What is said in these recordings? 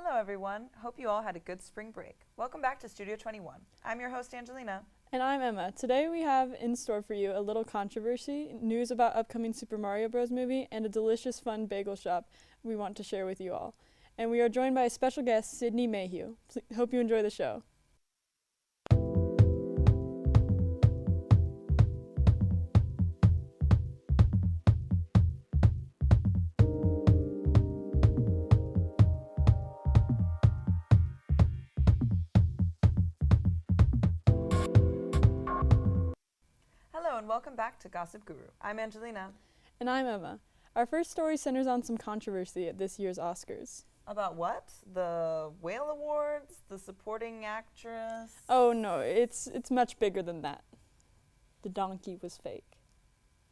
Hello everyone, hope you all had a good spring break. Welcome back to Studio 21. I'm your host Angelina. And I'm Emma. Today we have in store for you a little controversy, news about upcoming Super Mario Bros. Movie, and a delicious fun bagel shop we want to share with you all. And we are joined by a special guest, Sydney Mayhew. Hope you enjoy the show. Hello and welcome back to Gossip Guru. I'm Angelina. And I'm Emma. Our first story centers on some controversy at this year's Oscars. About what? The Whale Awards? The supporting actress? Oh no, it's much bigger than that. The donkey was fake.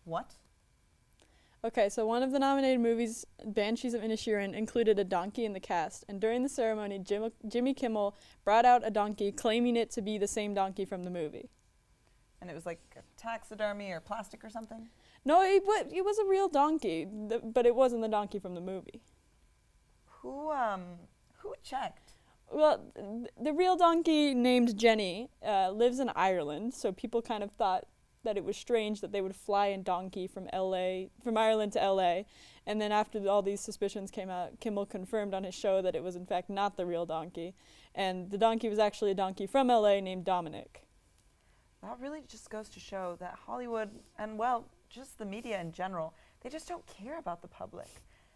What? Okay, so one of the nominated movies, Banshees of Inisherin, included a donkey in the cast, and during the ceremony, Jimmy Kimmel brought out a donkey, claiming it to be the same donkey from the movie. And it was like a taxidermy or plastic or something? No, it was a real donkey, but it wasn't the donkey from the movie. Who checked? Well, the real donkey named Jenny lives in Ireland, so people kind of thought that it was strange that they would fly a donkey from Ireland to LA, and then after all these suspicions came out, Kimmel confirmed on his show that it was in fact not the real donkey, and the donkey was actually a donkey from LA named Dominic. That really just goes to show that Hollywood, and well, just the media in general, they just don't care about the public.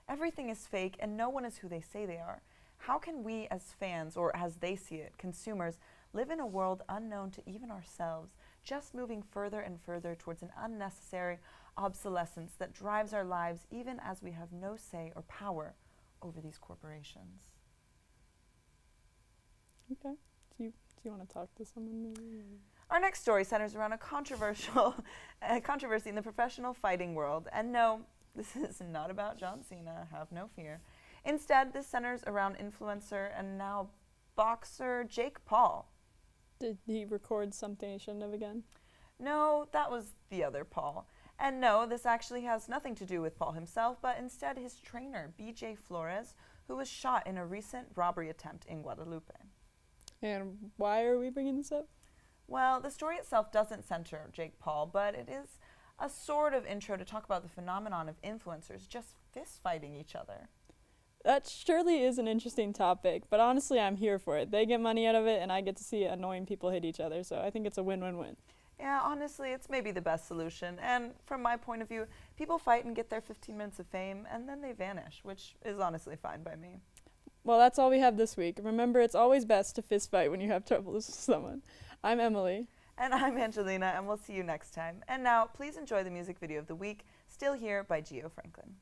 Everything is fake and no one is who they say they are. How can we as fans, or as they see it, consumers, live in a world unknown to even ourselves, just moving further and further towards an unnecessary obsolescence that drives our lives even as we have no say or power over these corporations? Okay. Do you want to talk to someone maybe? Our next story centers around a controversy in the professional fighting world. And no, this is not about John Cena, have no fear. Instead, this centers around influencer and now boxer Jake Paul. Did he record something he shouldn't have again? No, that was the other Paul. And no, this actually has nothing to do with Paul himself, but instead his trainer, BJ Flores, who was shot in a recent robbery attempt in Guadalupe. And why are we bringing this up? Well, the story itself doesn't center Jake Paul, but it is a sort of intro to talk about the phenomenon of influencers just fist-fighting each other. That surely is an interesting topic, but honestly, I'm here for it. They get money out of it, and I get to see annoying people hit each other, so I think it's a win-win-win. Yeah, honestly, it's maybe the best solution. And from my point of view, people fight and get their 15 minutes of fame, and then they vanish, which is honestly fine by me. Well, that's all we have this week. Remember, it's always best to fist fight when you have troubles with someone. I'm Emily. And I'm Angelina, and we'll see you next time. And now, please enjoy the music video of the week, Still Here by Geo Franklin.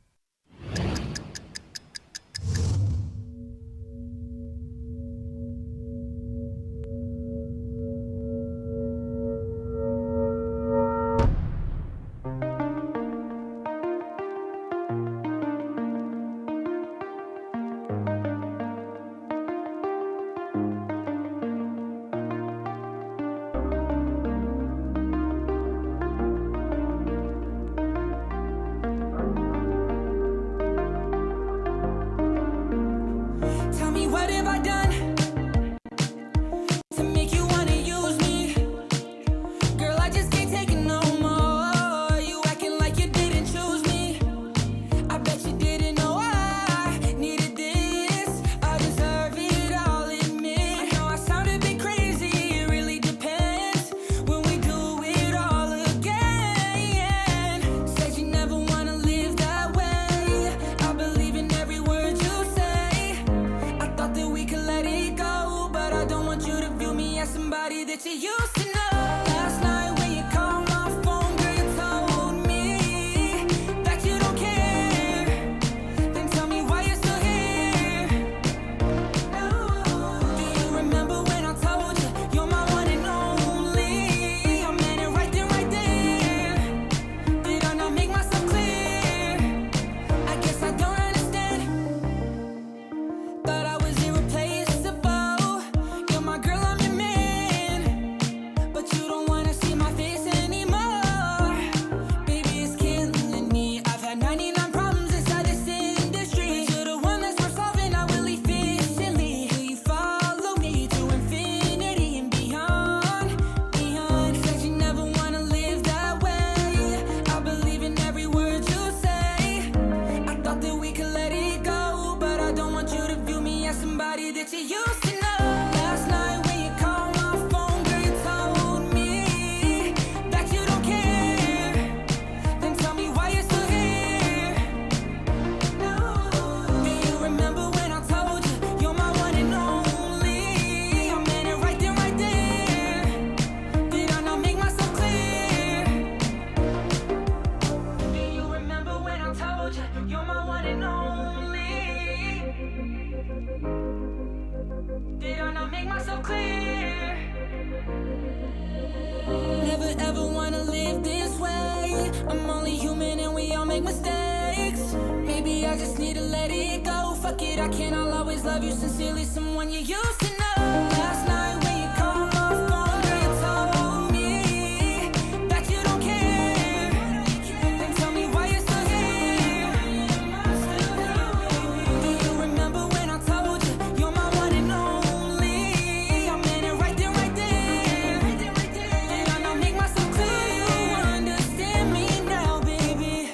That you used to know. Last night when you called my phone, girl, you told me that you don't care. Then tell me why you're still here. Do you remember when I told you you're my one and only? I meant it right then, right there. Did I not make myself clear? I guess I don't understand. Thought I was irreplaceable. You're my girl, I'm your man. I'm only human and we all make mistakes. Maybe I just need to let it go. Fuck it, I can't, I'll always love you sincerely. Someone you used to know. Last night when you called my phone, girl, you told me that you don't care. Then tell me why you're still here. Do you remember when I told you you're my one and only? I meant it right there, right there. And I know make myself clear, you understand me now, baby.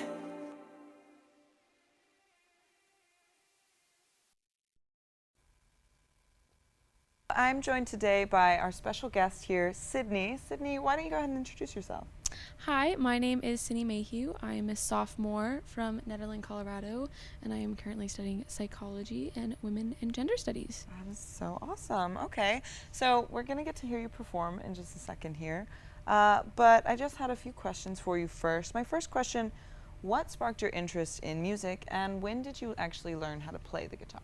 I'm joined today by our special guest here, Sydney. Sydney, why don't you go ahead and introduce yourself? Hi, my name is Sydney Mayhew. I am a sophomore from Nederland, Colorado, and I am currently studying psychology and women and gender studies. That is so awesome. Okay, so we're going to get to hear you perform in just a second here. But I just had a few questions for you first. My first question, what sparked your interest in music, and when did you actually learn how to play the guitar?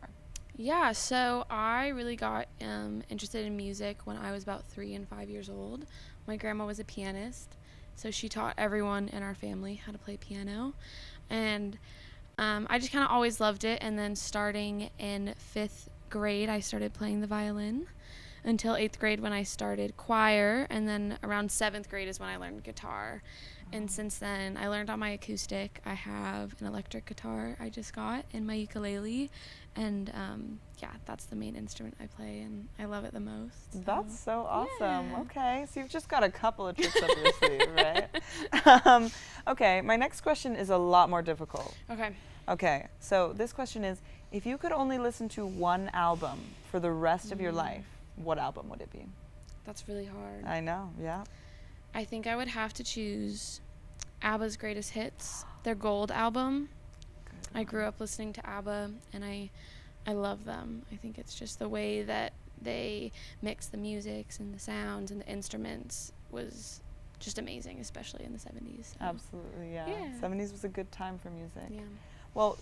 Yeah, so I really got interested in music when I was about 3 and 5 years old. My grandma was a pianist, so she taught everyone in our family how to play piano. And I just kind of always loved it. And then starting in 5th grade, I started playing the violin until 8th grade when I started choir. And then around 7th grade is when I learned guitar. And since then, I learned on my acoustic. I have an electric guitar I just got and my ukulele. And yeah, that's the main instrument I play, and I love it the most. So. That's so awesome. Yeah. Okay, so you've just got a couple of tricks up your sleeve, right? Okay, my next question is a lot more difficult. Okay. Okay, so this question is, if you could only listen to one album for the rest of your life, what album would it be? That's really hard. I know, yeah. I think I would have to choose ABBA's Greatest Hits, their Gold album. I grew up listening to ABBA, and I love them. I think it's just the way that they mix the musics and the sounds and the instruments was just amazing, especially in the 70s. So. Absolutely, yeah. Yeah. 70s was a good time for music. Yeah. Well,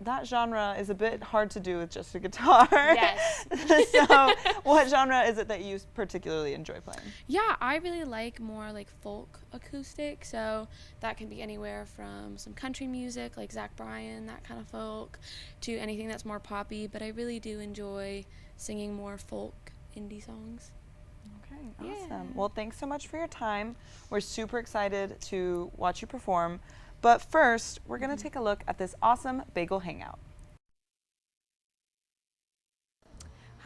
that genre is a bit hard to do with just a guitar. Yes. So what genre is it that you particularly enjoy playing? Yeah, I really like more like folk acoustic, so that can be anywhere from some country music like Zach Bryan, that kind of folk, to anything that's more poppy, but I really do enjoy singing more folk indie songs. Okay, Yeah. awesome. Well, thanks so much for your time. We're super excited to watch you perform. But first, we're going to take a look at this awesome bagel hangout.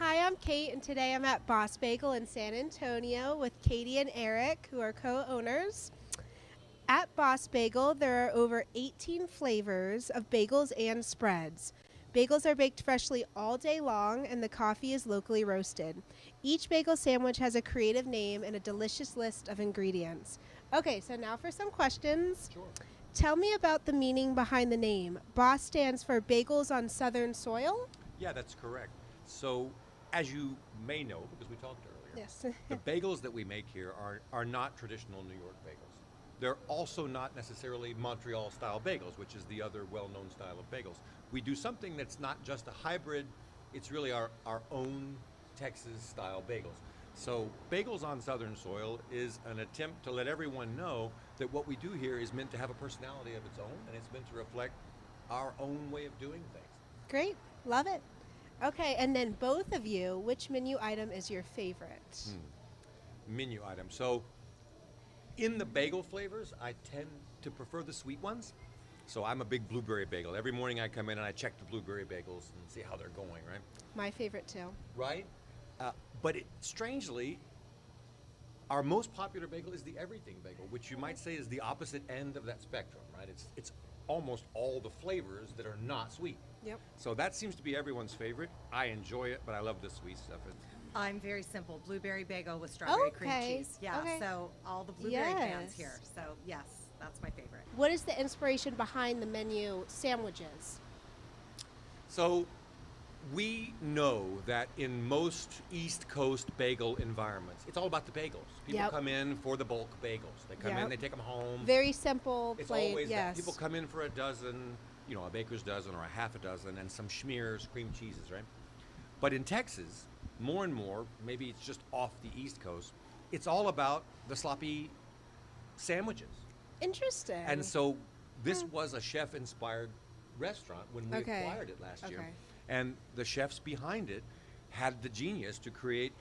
Hi, I'm Kate, and today I'm at Boss Bagel in San Antonio with Katie and Eric, who are co-owners. At Boss Bagel, there are over 18 flavors of bagels and spreads. Bagels are baked freshly all day long, and the coffee is locally roasted. Each bagel sandwich has a creative name and a delicious list of ingredients. Okay, so now for some questions. Sure. Tell me about the meaning behind the name. Boss stands for Bagels on Southern Soil? Yeah, that's correct. So, as you may know, because we talked earlier, Yes. the bagels that we make here are not traditional New York bagels. They're also not necessarily Montreal-style bagels, which is the other well-known style of bagels. We do something that's not just a hybrid, it's really our own Texas-style bagels. So, Bagels on Southern Soil is an attempt to let everyone know that what we do here is meant to have a personality of its own, and it's meant to reflect our own way of doing things. Great, love it. Okay, and then both of you, which menu item is your favorite? Menu item. So, in the bagel flavors, I tend to prefer the sweet ones. So I'm a big blueberry bagel. Every morning I come in and I check the blueberry bagels and see how they're going, right? My favorite too. Right? But strangely, our most popular bagel is the everything bagel, which you might say is the opposite end of that spectrum, right? It's almost all the flavors that are not sweet. Yep. So that seems to be everyone's favorite. I enjoy it, but I love the sweet stuff. I'm very simple. Blueberry bagel with strawberry cream Okay, cheese. Yeah, okay. so all the blueberry fans Yes. here. So yes, that's my favorite. What is the inspiration behind the menu sandwiches? So we know that in most East Coast bagel environments, it's all about the bagels. People Yep. come in for the bulk bagels. They come in, Yep. they take them home. Very simple, It's plain, always yes. that. People come in for a dozen, a baker's dozen or a half a dozen, and some schmears, cream cheeses, right? But in Texas, more and more, maybe it's just off the East Coast, it's all about the sloppy sandwiches. Interesting. And so this was a chef-inspired restaurant when we Okay. acquired it last year. Okay. And the chefs behind it had the genius to create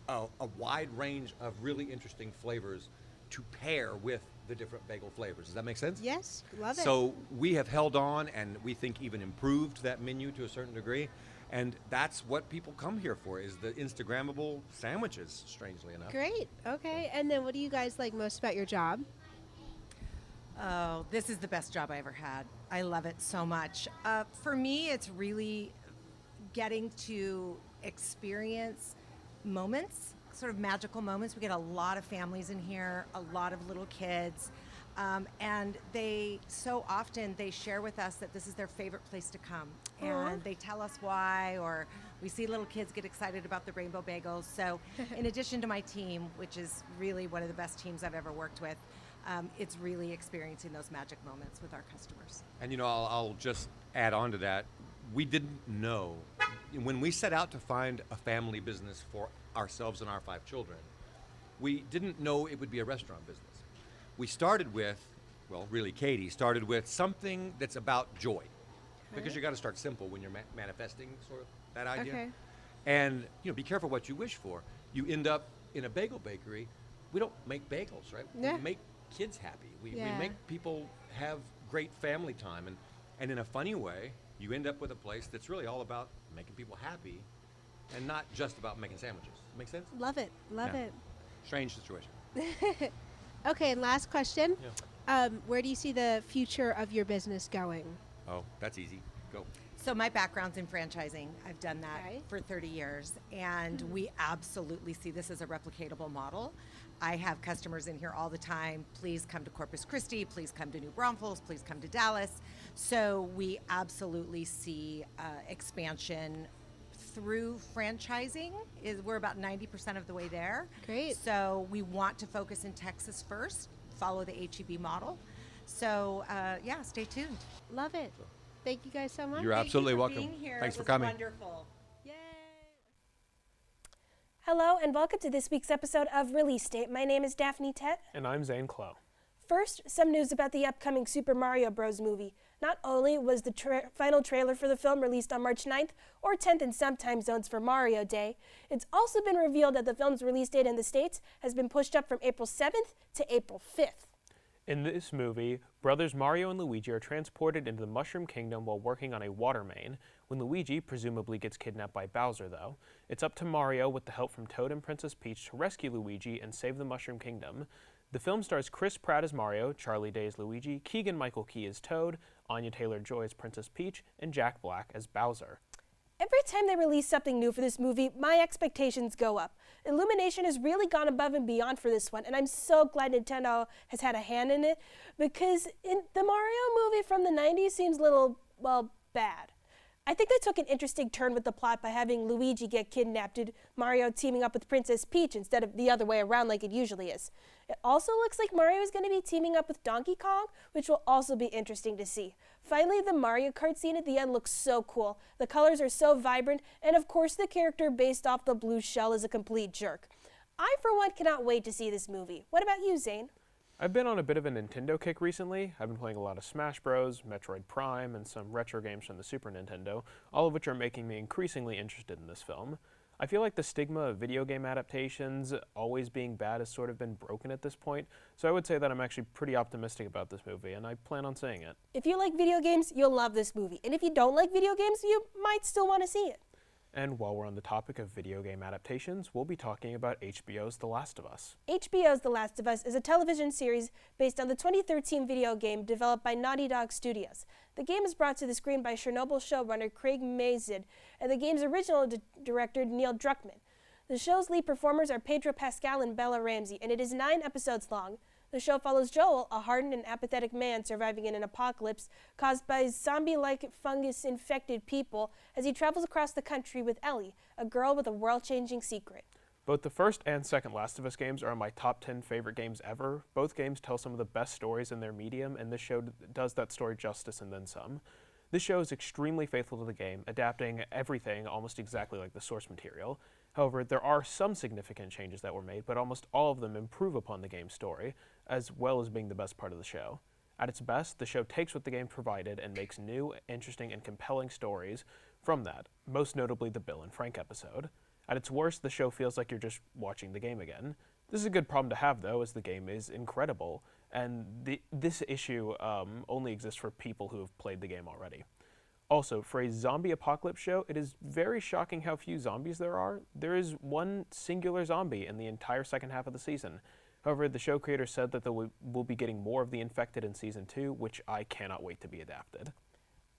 a wide range of really interesting flavors to pair with the different bagel flavors. Does that make sense? Yes, love it. So we have held on, and we think even improved that menu to a certain degree. And that's what people come here for, is the Instagrammable sandwiches, strangely enough. Great. Okay. And then what do you guys like most about your job? Oh, this is the best job I ever had. I love it so much. For me, it's really getting to experience moments, sort of magical moments. We get a lot of families in here, a lot of little kids, and they so often they share with us that this is their favorite place to come, and they tell us why, or we see little kids get excited about the rainbow bagels. So in addition to my team, which is really one of the best teams I've ever worked with, it's really experiencing those magic moments with our customers. And I'll just add on to that. We didn't know when we set out to find a family business for ourselves and our 5 children. We didn't know it would be a restaurant business. We started with, well, really, Katie started with something that's about joy, because you got to start simple when you're manifesting sort of that idea. Okay. And be careful what you wish for. You end up in a bagel bakery. We don't make bagels, right? Yeah. We make kids happy. We Yeah. make people have great family time, and in a funny way, you end up with a place that's really all about making people happy, and not just about making sandwiches. Make sense? Love it. Love Yeah. it. Strange situation. Okay, and last question. Where do you see the future of your business going? Oh, that's easy. Go. So my background's in franchising. I've done that Okay. for 30 years, and we absolutely see this as a replicatable model. I have customers in here all the time. Please come to Corpus Christi. Please come to New Braunfels. Please come to Dallas. So we absolutely see expansion through franchising. We're about 90% of the way there. Great. So we want to focus in Texas first, follow the HEB model. So yeah, stay tuned. Love it. Thank you guys so much. You're Thank absolutely you for welcome. being here. Thanks It for was coming. Wonderful. Yay. Hello and welcome to this week's episode of Release Date. My name is Daphne Tett. And I'm Zane Clow. First, some news about the upcoming Super Mario Bros. Movie. Not only was the final trailer for the film released on March 9th or 10th in some time zones for Mario Day, it's also been revealed that the film's release date in the States has been pushed up from April 7th to April 5th. In this movie, brothers Mario and Luigi are transported into the Mushroom Kingdom while working on a water main. When Luigi presumably gets kidnapped by Bowser, though, it's up to Mario with the help from Toad and Princess Peach to rescue Luigi and save the Mushroom Kingdom. The film stars Chris Pratt as Mario, Charlie Day as Luigi, Keegan-Michael Key as Toad, Anya Taylor-Joy as Princess Peach, and Jack Black as Bowser. Every time they release something new for this movie, my expectations go up. Illumination has really gone above and beyond for this one, and I'm so glad Nintendo has had a hand in it, because the Mario movie from the 90s seems a little, well, bad. I think they took an interesting turn with the plot by having Luigi get kidnapped and Mario teaming up with Princess Peach instead of the other way around like it usually is. It also looks like Mario is going to be teaming up with Donkey Kong, which will also be interesting to see. Finally, the Mario Kart scene at the end looks so cool. The colors are so vibrant, and of course the character based off the blue shell is a complete jerk. I, for one, cannot wait to see this movie. What about you, Zane? I've been on a bit of a Nintendo kick recently. I've been playing a lot of Smash Bros, Metroid Prime, and some retro games from the Super Nintendo, all of which are making me increasingly interested in this film. I feel like the stigma of video game adaptations always being bad has sort of been broken at this point, so I would say that I'm actually pretty optimistic about this movie, and I plan on seeing it. If you like video games, you'll love this movie. And if you don't like video games, you might still want to see it. And while we're on the topic of video game adaptations, we'll be talking about HBO's The Last of Us. HBO's The Last of Us is a television series based on the 2013 video game developed by Naughty Dog Studios. The game is brought to the screen by Chernobyl showrunner Craig Mazin and the game's original director Neil Druckmann. The show's lead performers are Pedro Pascal and Bella Ramsey, and it is 9 episodes long. The show follows Joel, a hardened and apathetic man surviving in an apocalypse caused by zombie-like fungus-infected people, as he travels across the country with Ellie, a girl with a world-changing secret. Both the first and second Last of Us games are my top 10 favorite games ever. Both games tell some of the best stories in their medium, and this show does that story justice and then some. This show is extremely faithful to the game, adapting everything almost exactly like the source material. However, there are some significant changes that were made, but almost all of them improve upon the game's story, as well as being the best part of the show. At its best, the show takes what the game provided and makes new, interesting, and compelling stories from that, most notably the Bill and Frank episode. At its worst, the show feels like you're just watching the game again. This is a good problem to have, though, as the game is incredible, and this issue only exists for people who have played the game already. Also, for a zombie apocalypse show, it is very shocking how few zombies there are. There is one singular zombie in the entire second half of the season. However, the show creators said that we'll be getting more of the infected in Season 2, which I cannot wait to be adapted.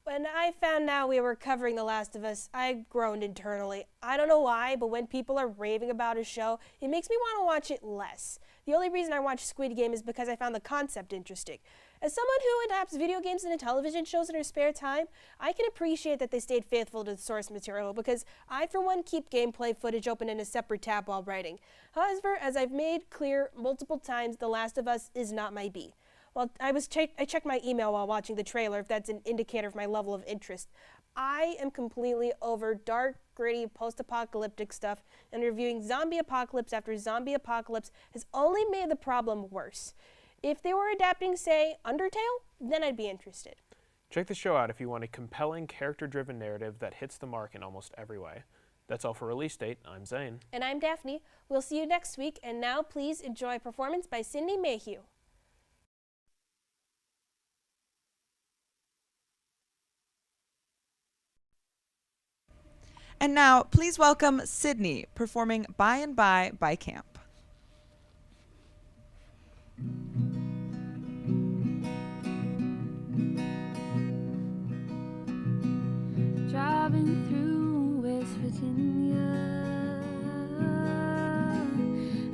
When I found out we were covering The Last of Us, I groaned internally. I don't know why, but when people are raving about a show, it makes me want to watch it less. The only reason I watch Squid Game is because I found the concept interesting. As someone who adapts video games into television shows in her spare time, I can appreciate that they stayed faithful to the source material because I, for one, keep gameplay footage open in a separate tab while writing. However, as I've made clear multiple times, The Last of Us is not my B. Well, I checked my email while watching the trailer, if that's an indicator of my level of interest. I am completely over dark, gritty, post-apocalyptic stuff, and reviewing zombie apocalypse after zombie apocalypse has only made the problem worse. If they were adapting, say, Undertale, then I'd be interested. Check the show out if you want a compelling, character-driven narrative that hits the mark in almost every way. That's all for Release Date. I'm Zane. And I'm Daphne. We'll see you next week, and now please enjoy a performance by Sydney Mayhew. And now, please welcome Sydney performing By and by Camp. Driving through West Virginia,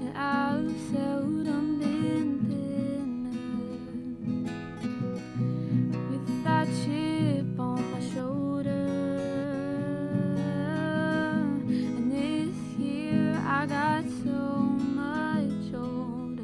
and I've seldom been thinner, with that chip on my shoulder. And this year I got so much older.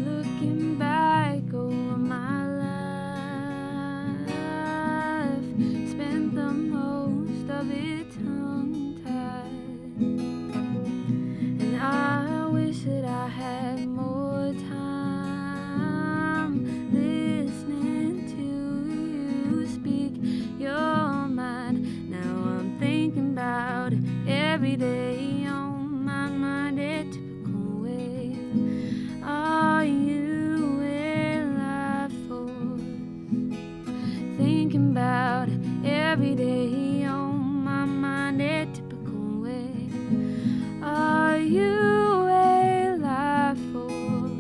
Looking back over my life, spent the most of it tongue-tied, and I wish that I had more time listening to you speak your mind. Now I'm thinking about it every day on my mind in typical ways. Are you a life force? Thinking about it every day on my mind in typical ways. Are you a life force?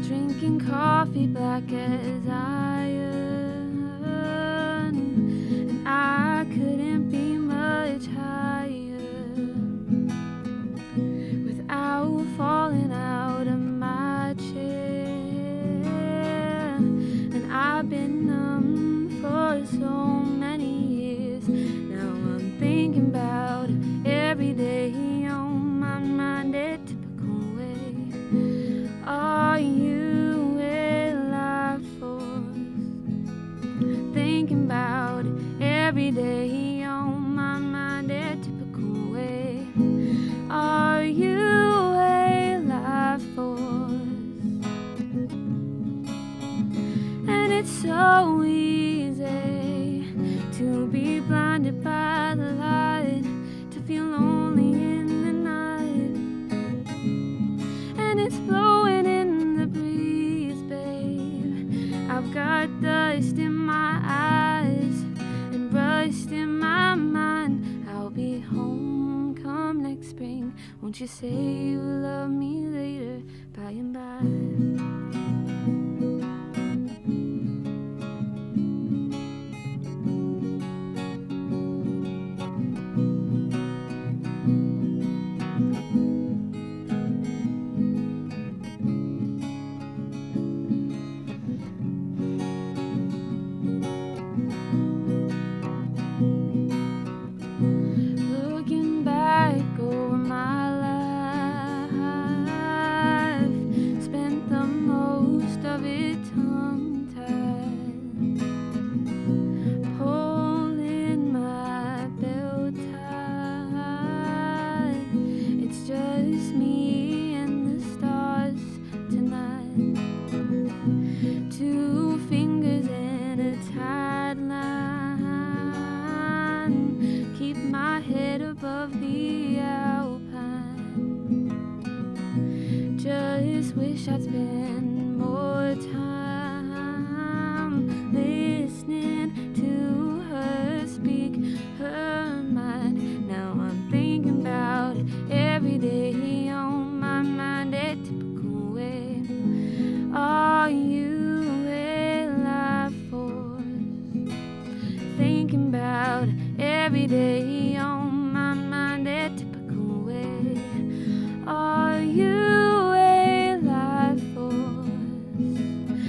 Drinking coffee black as iron, and I couldn't be much higher without falling out of my chair. And I've been numb for so many years. Now I'm thinking about it every day on my mind in typical way. Are you a life force? Thinking about it every day on my mind in typical way. Are you a life force? And it's so easy to be blinded by the light, to feel lonely in the night, and it's blowing in the breeze, babe. I've got dust in my eyes and rust in my mind. I'll be home come next spring. Won't you say you'll love me later, by and by? wish I'd spend more time listening to her speak her mind. Now I'm thinking about it every day on my mind, a typical way. Are you a life force? Thinking about it every day on my mind, a typical way. Are you a life force?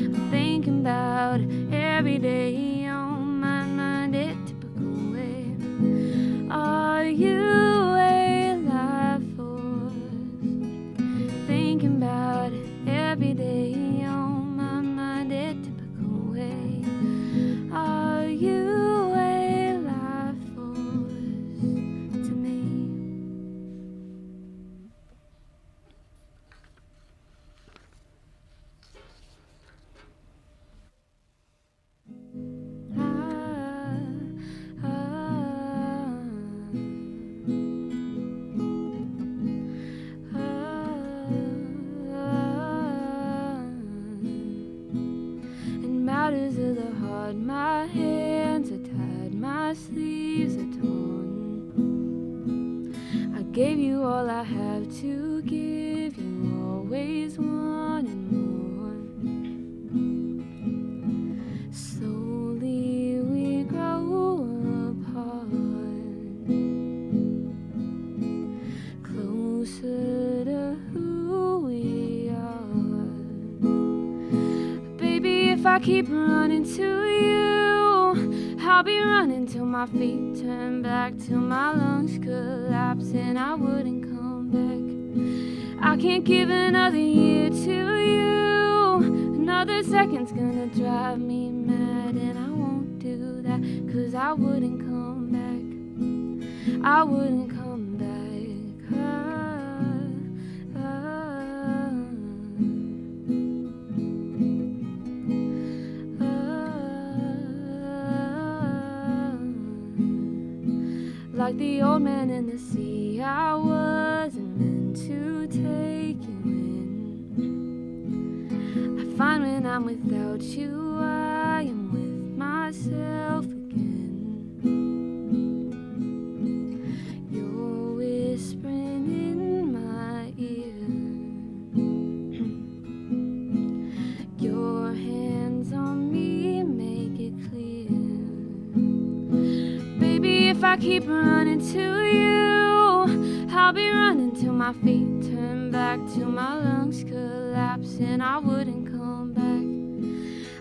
I'm thinking about it every day on my mind, a typical way. Are you a life force? Thinking about it every day on my mind, a typical way. Are you a life force to me? In matters of the heart, my hands are tied, my sleeves are torn. I gave you all I have to give, you always wanted more. Slowly we grow apart, closer to who we are. Baby, if I keep running to you, I'll be running till my feet turn black, till my lungs collapse and I wouldn't come back. I can't give another year to you, another second's gonna drive me mad, and I won't do that, 'cause I wouldn't come back. I wouldn't come back. Like the old man in the sea, I wasn't meant to take you in. I find when I'm without you, I am with myself again. You're whispering in my ear, your hands on me make it clear. Baby, if I keep running to you, I'll be running till my feet turn back, till my lungs collapse and I wouldn't come back.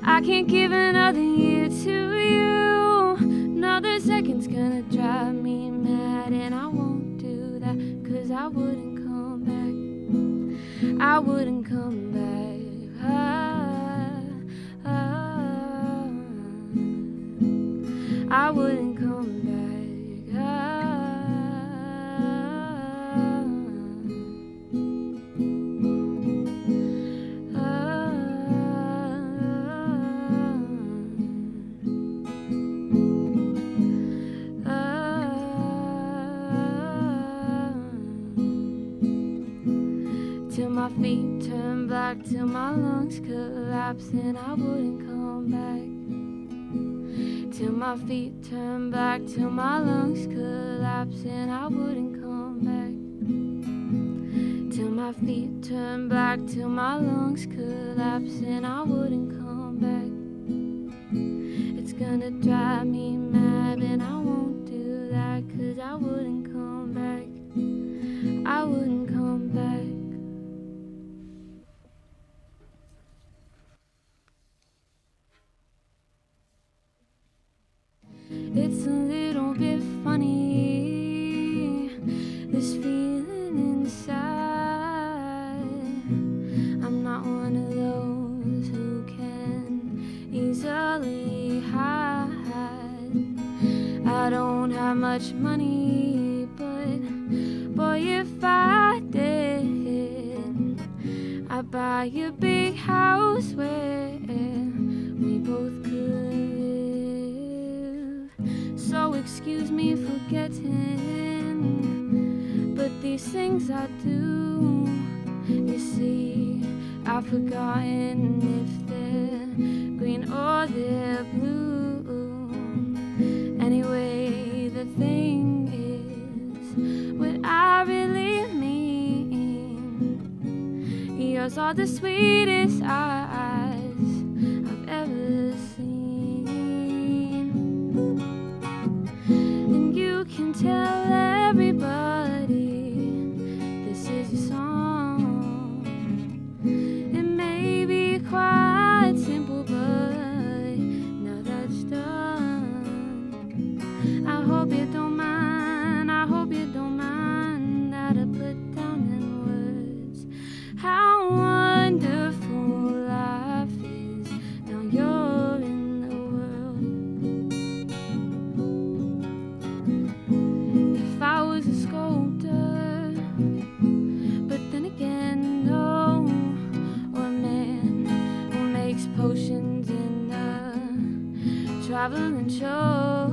I can't give another year to you, another second's gonna drive me mad, and I won't do that, 'cause I wouldn't come back. I wouldn't come back. I wouldn't come back. Till my feet turn black, till my lungs collapse and I wouldn't come back. Till my feet turn black, till my lungs collapse and I wouldn't come back. Till my feet turn black, till my lungs collapse and I wouldn't come back. It's gonna drive me mad and I won't do that, 'cause I wouldn't come back. I wouldn't come back. It's a little bit funny, this feeling inside. I'm not one of those who can easily hide. I don't have much money, but boy, if I did, I'd buy a big house where we both could live. So excuse me for getting, but these things I do, you see, I I've forgotten if they're green or they're blue. Anyway, the thing is what I really mean. Yours are the sweetest eyes I've ever seen. And you can tell everybody this is your song. It may be quite simple, but now that's done, I hope you don't mind, I hope you don't mind that I put down in words how wonderful life is. Now you're in the world. If I was a sculptor, but then again, no, or a man who makes potions in a traveling show.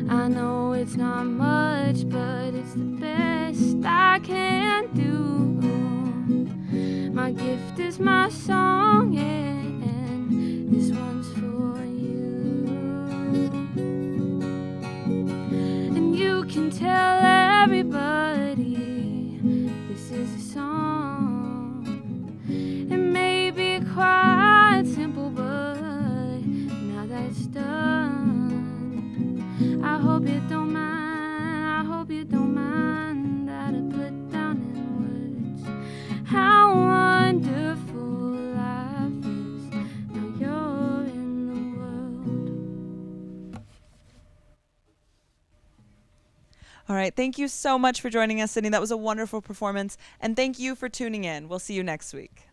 I know it's not much, but it's the best I can do. My gift is my song, and this one's for you. And you can tell everybody this is a song. It may be quite simple, but now that's done, I hope you don't mind, I hope you don't mind that I put down in words how wonderful life is. Now you're in the world. All right. Thank you so much for joining us, Sydney. That was a wonderful performance. And thank you for tuning in. We'll see you next week.